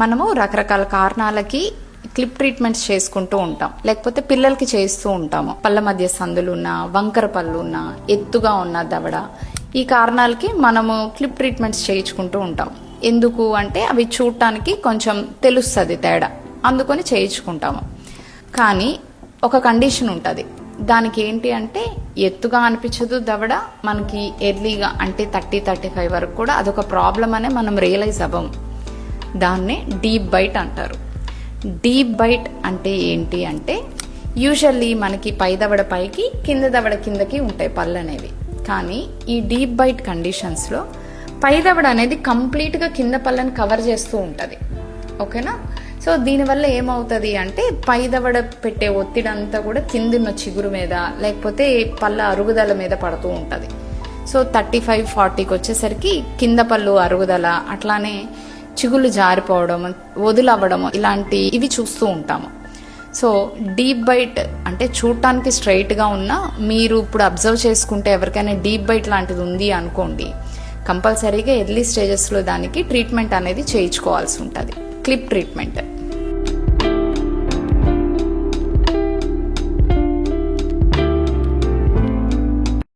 మనము రకరకాల కారణాలకి clip treatments చేసుకుంటూ ఉంటాం, లేకపోతే పిల్లలకి చేస్తూ ఉంటాము. పళ్ళ మధ్య సందులున్నా, వంకర పళ్ళు ఉన్నా, ఎత్తుగా ఉన్న దవడ, ఈ కారణాలకి మనము క్లిప్ ట్రీట్మెంట్స్ చేయించుకుంటూ ఉంటాం. ఎందుకు అంటే అవి చూడటానికి కొంచెం తెలుస్తుంది తేడా, అందుకొని చేయించుకుంటాము. కానీ ఒక కండిషన్ ఉంటుంది, దానికి ఏంటి అంటే ఎత్తుగా అనిపించదు దవడ, మనకి ఎర్లీగా అంటే 30-35 వరకు కూడా అదొక ప్రాబ్లం అనే మనం రియలైజ్ అవ్వము. దాన్నే డీప్ బైట్ అంటారు. డీప్ బైట్ అంటే ఏంటి అంటే యూజువల్లీ మనకి పై దవడ పైకి, కింద దవడ కిందకి ఉంటాయి పళ్ళు అనేవి. కానీ ఈ డీప్ బైట్ కండిషన్స్లో పై దవడ అనేది కంప్లీట్గా కింద పళ్ళని కవర్ చేస్తూ ఉంటుంది. ఓకేనా? సో దీనివల్ల ఏమవుతుంది అంటే పై దవడ పెట్టే ఒత్తిడి అంతా కూడా కిందున్న చిగురు మీద, లేకపోతే పళ్ళ అరుగుదల మీద పడుతూ ఉంటుంది. సో 35-40కి వచ్చేసరికి కింద పళ్ళు అరుగుదల, అట్లానే చిగుళ్ళు జారిపోవడం, వదులవ్వడం, ఇవి చూస్తూ ఉంటాము. సో డీప్ బైట్ అంటే చూడటానికి స్ట్రైట్గా ఉన్నా, మీరు ఇప్పుడు అబ్జర్వ్ చేసుకుంటే ఎవరికైనా డీప్ బైట్ లాంటిది ఉంది అనుకోండి, కంపల్సరీగా ఎర్లీ స్టేజెస్లో దానికి ట్రీట్మెంట్ అనేది చేయించుకోవాల్సి ఉంటుంది, క్లిప్ ట్రీట్మెంట్.